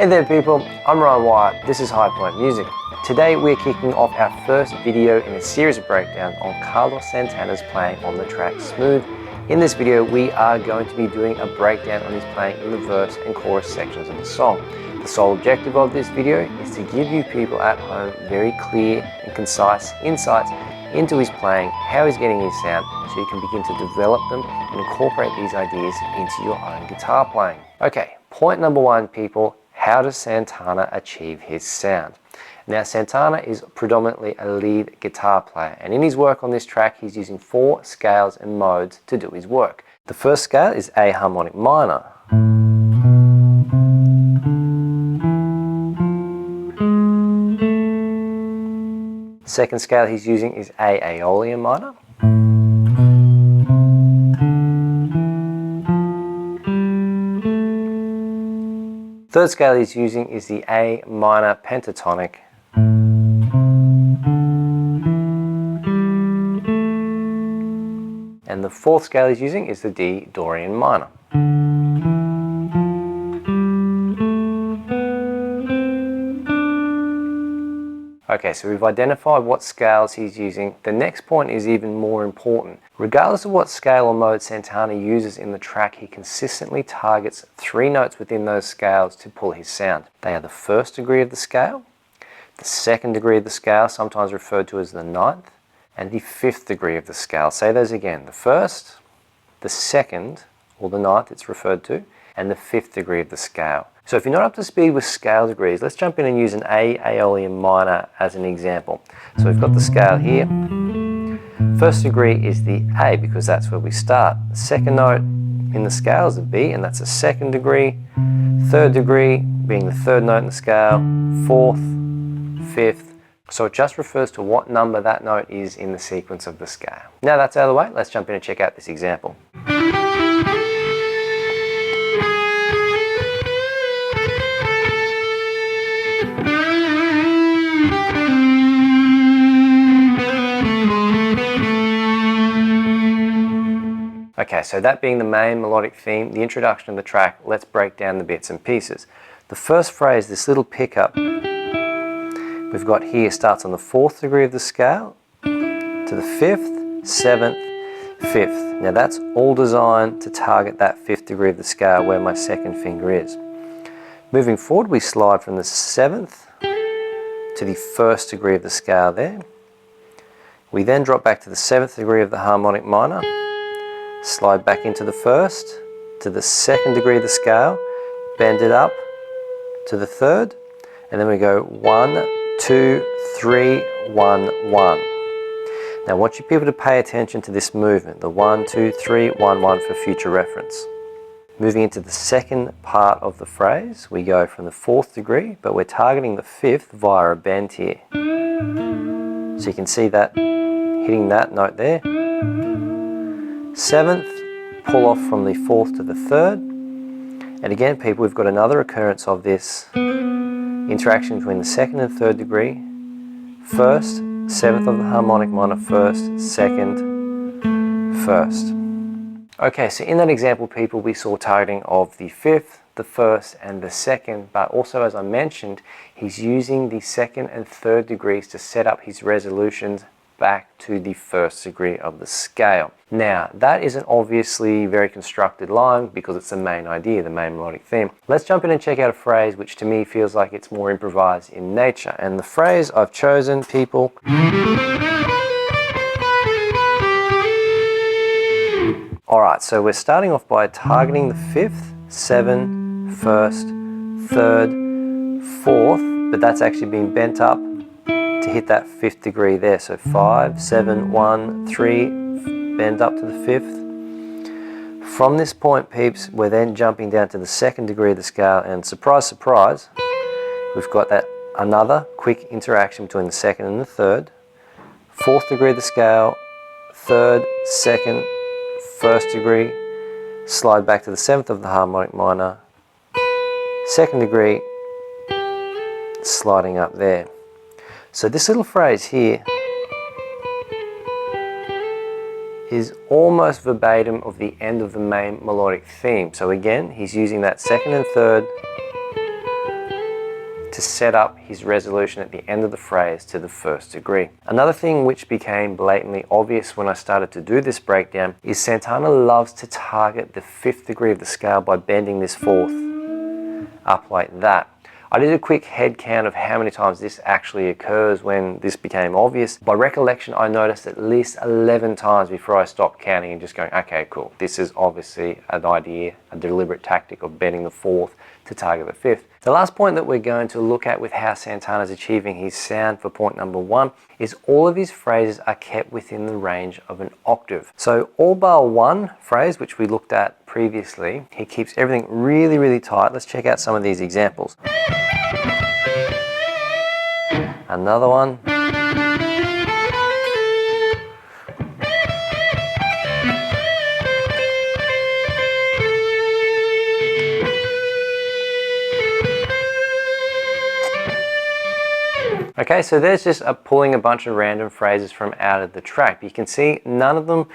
Hey there people, I'm Ryan Wyatt, this is High Point Music. Today we're kicking off our first video in a series of breakdowns on Carlos Santana's playing on the track Smooth. In this video we are going to be doing a breakdown on his playing in the verse and chorus sections of the song. The sole objective of this video is to give you people at home very clear and concise insights into his playing, how he's getting his sound, so you can begin to develop them and incorporate these ideas into your own guitar playing. Okay, point number one people, how does Santana achieve his sound? Now Santana is predominantly a lead guitar player, and in his work on this track he's using 4 scales and modes to do his work. The first scale is A harmonic minor. Second scale he's using is A Aeolian minor. Third scale he's using is the A minor pentatonic. And the fourth scale he's using is the D Dorian minor. Okay, so we've identified what scales he's using. The next point is even more important. Regardless of what scale or mode Santana uses in the track, he consistently targets 3 notes within those scales to pull his sound. They are the first degree of the scale, the second degree of the scale, sometimes referred to as the 9th, and the 5th degree of the scale. Say those again. The first, the second, or the 9th it's referred to, and the 5th degree of the scale. So if you're not up to speed with scale degrees, let's jump in and use an A Aeolian minor as an example. So we've got the scale here. First degree is the A because that's where we start. The second note in the scale is the B, and that's a second degree. Third degree being the third note in the scale. Fourth, fifth. So it just refers to what number that note is in the sequence of the scale. Now that's out of the way, let's jump in and check out this example. Okay, so that being the main melodic theme, the introduction of the track, let's break down the bits and pieces. The first phrase, this little pickup we've got here, starts on the 4th degree of the scale to the 5th, 7th, 5th. Now that's all designed to target that 5th degree of the scale where my second finger is. Moving forward, we slide from the 7th to the 1st degree of the scale there. We then drop back to the 7th degree of the harmonic minor, slide back into the 1st, to the 2nd degree of the scale, bend it up to the 3rd, and then we go 1, 2, 3, 1, 1. Now I want you people to pay attention to this movement, the 1, 2, 3, 1, 1 for future reference. Moving into the second part of the phrase, we go from the 4th degree, but we're targeting the 5th via a bend here. So you can see that hitting that note there. 7th, pull off from the 4th to the 3rd. And again, people, we've got another occurrence of this interaction between the 2nd and 3rd degree. 1st, 7th of the harmonic minor, 1st, 2nd, 1st. Okay, so in that example, people, we saw targeting of the 5th, the 1st, and the 2nd, but also, as I mentioned, he's using the 2nd and 3rd degrees to set up his resolutions back to the 1st degree of the scale. Now, that isn't obviously very constructed line because it's the main idea, the main melodic theme. Let's jump in and check out a phrase which to me feels like it's more improvised in nature. And the phrase I've chosen, people, alright, so we're starting off by targeting the 5th, 7, 1st, 3rd, 4th, but that's actually been bent up to hit that 5th degree there. So 5, 7, 1, 3, bend up to the 5th. From this point, peeps, we're then jumping down to the 2nd degree of the scale, and surprise, surprise, we've got that another quick interaction between the 2nd and the 3rd. 4th degree of the scale, 3rd, 2nd, 1st degree, slide back to the 7th of the harmonic minor, 2nd degree, sliding up there. So this little phrase here is almost verbatim of the end of the main melodic theme. So again, he's using that 2nd and 3rd to set up his resolution at the end of the phrase to the first degree. Another thing which became blatantly obvious when I started to do this breakdown is Santana loves to target the fifth degree of the scale by bending this fourth up like that. I did a quick head count of how many times this actually occurs when this became obvious. By recollection, I noticed at least 11 times before I stopped counting and just going, okay, cool. This is obviously an idea, a deliberate tactic of bending the fourth to target the fifth. The last point that we're going to look at with how Santana is achieving his sound for point number one is all of his phrases are kept within the range of an octave. So all bar one phrase, which we looked at previously, he keeps everything really, really tight. Let's check out some of these examples. Another one. Okay, so there's just pulling a bunch of random phrases from out of the track. But you can see none of them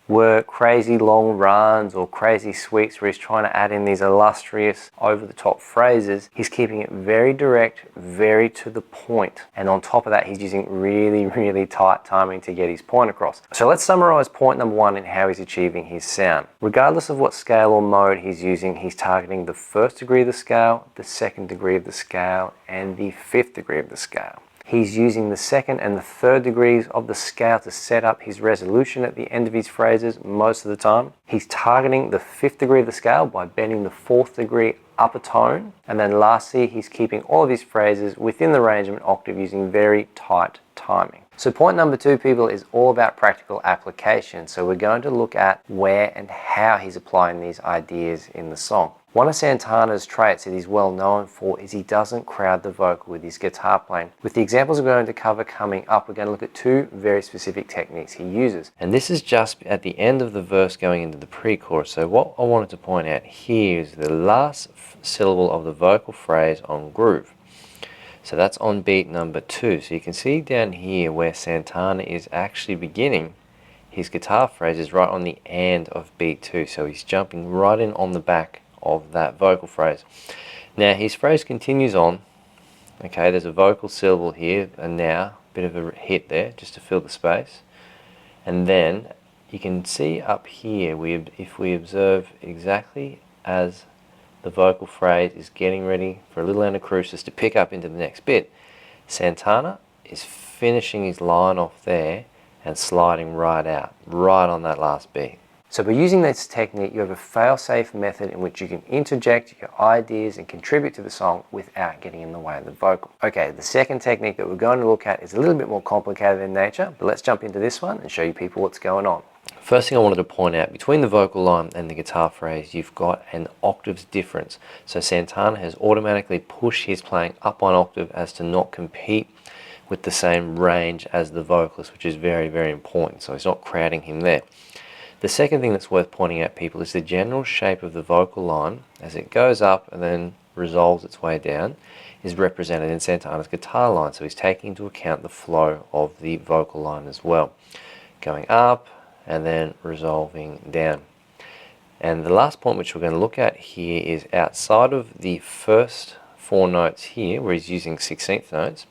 were crazy long runs or crazy sweeps where he's trying to add in these illustrious over-the-top phrases. He's keeping it very direct, very to the point. And on top of that, he's using really, really tight timing to get his point across. So let's summarize point number one and how he's achieving his sound. Regardless of what scale or mode he's using, he's targeting the first degree of the scale, the second degree of the scale, and the fifth degree of the scale. He's using the second and the third degrees of the scale to set up his resolution at the end of his phrases most of the time. He's targeting the fifth degree of the scale by bending the fourth degree up a tone. And then lastly, he's keeping all of his phrases within the range of an octave using very tight timing. So point number two, people, is all about practical application. So we're going to look at where and how he's applying these ideas in the song. One of Santana's traits that he's well known for is he doesn't crowd the vocal with his guitar playing. With the examples we're going to cover coming up, we're going to look at two very specific techniques he uses. And this is just at the end of the verse going into the pre-chorus. So what I wanted to point out here is the last syllable of the vocal phrase on groove. So that's on beat number 2. So you can see down here where Santana is actually beginning his guitar phrase is right on the end of beat 2. So he's jumping right in on the back of that vocal phrase. Now his phrase continues on. Okay, there's a vocal syllable here, and now a bit of a hit there just to fill the space. And then you can see up here, if we observe exactly as the vocal phrase is getting ready for a little anacrusis to pick up into the next bit, Santana is finishing his line off there and sliding right out, right on that last beat. So by using this technique, you have a fail-safe method in which you can interject your ideas and contribute to the song without getting in the way of the vocal. Okay, the second technique that we're going to look at is a little bit more complicated in nature, but let's jump into this one and show you people what's going on. First thing I wanted to point out, between the vocal line and the guitar phrase, you've got an octaves difference. So Santana has automatically pushed his playing up one octave as to not compete with the same range as the vocalist, which is very, very important. So he's not crowding him there. The second thing that's worth pointing out, people, is the general shape of the vocal line as it goes up and then resolves its way down is represented in Santana's guitar line. So he's taking into account the flow of the vocal line as well, going up and then resolving down. And the last point which we're going to look at here is outside of the first 4 notes here, where he's using 16th notes,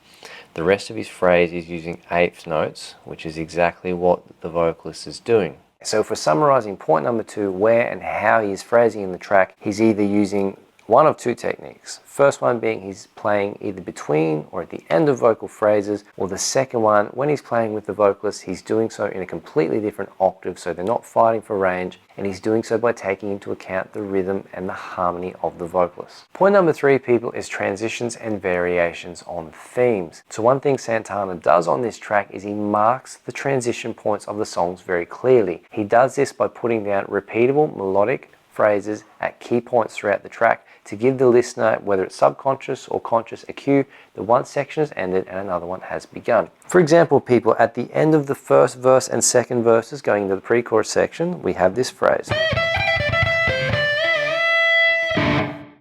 the rest of his phrase is using 8th notes, which is exactly what the vocalist is doing. So if we're summarizing point number 2, where and how he is phrasing in the track, he's either using one of 2 techniques. First one being he's playing either between or at the end of vocal phrases, or the second one, when he's playing with the vocalist, he's doing so in a completely different octave, so they're not fighting for range, and he's doing so by taking into account the rhythm and the harmony of the vocalist. Point number 3, people, is transitions and variations on themes. So one thing Santana does on this track is he marks the transition points of the songs very clearly. He does this by putting down repeatable melodic phrases at key points throughout the track to give the listener, whether it's subconscious or conscious, a cue that one section has ended and another one has begun. For example, people, at the end of the first verse and second verses going into the pre-chorus section, we have this phrase.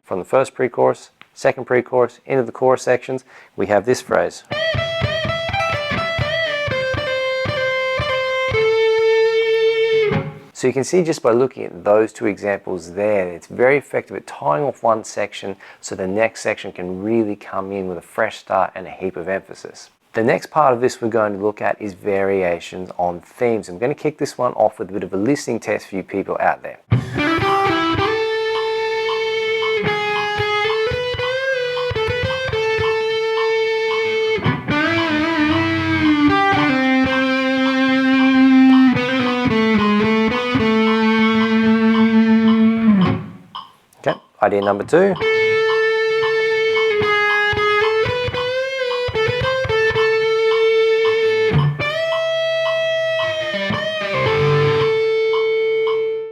From the first pre-chorus, second pre-chorus, into the chorus sections, we have this phrase. So So you can see just by looking at those two examples there, it's very effective at tying off one section so the next section can really come in with a fresh start and a heap of emphasis. The next part of this we're going to look at is variations on themes. I'm going to kick this one off with a bit of a listening test for you people out there. Okay, idea number two.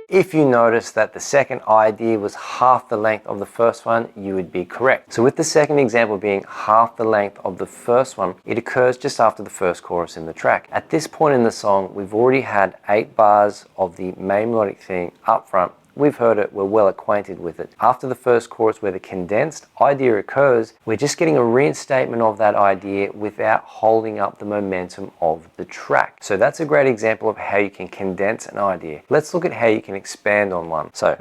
If you notice that the second idea was half the length of the first one, you would be correct. So with the second example being half the length of the first one, it occurs just after the first chorus in the track. At this point in the song, we've already had 8 bars of the main melodic theme up front. We've heard it, we're well acquainted with it. After the first chorus where the condensed idea occurs, we're just getting a reinstatement of that idea without holding up the momentum of the track. So that's a great example of how you can condense an idea. Let's look at how you can expand on one. So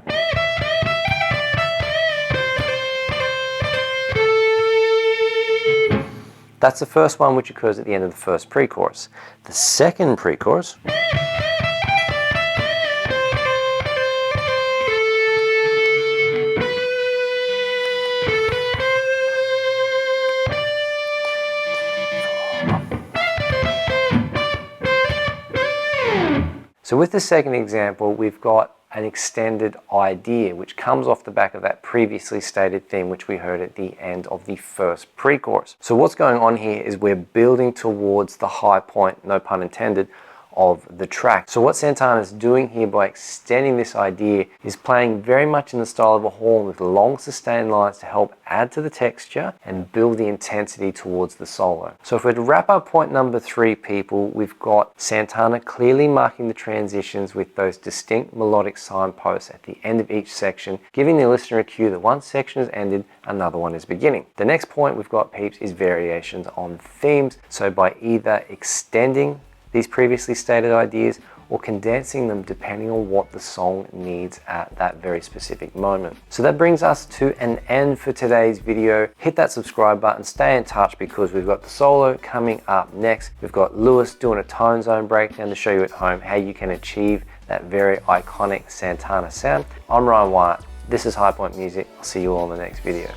that's the first one, which occurs at the end of the first pre-chorus. The second pre-chorus So with the second example, we've got an extended idea which comes off the back of that previously stated theme which we heard at the end of the first pre-chorus. So what's going on here is we're building towards the high point, no pun intended, of the track. So what Santana is doing here by extending this idea is playing very much in the style of a horn with long sustained lines to help add to the texture and build the intensity towards the solo. So if we're to wrap up point number 3, people, we've got Santana clearly marking the transitions with those distinct melodic signposts at the end of each section, giving the listener a cue that one section has ended, another one is beginning. The next point we've got, peeps, is variations on themes. So by either extending these previously stated ideas or condensing them depending on what the song needs at that very specific moment. So that brings us to an end for today's video. Hit that subscribe button, stay in touch because we've got the solo coming up next. We've got Lewis doing a tone zone breakdown to show you at home how you can achieve that very iconic Santana sound. I'm Ryan Wyatt, this is High Point Music. I'll see you all in the next video.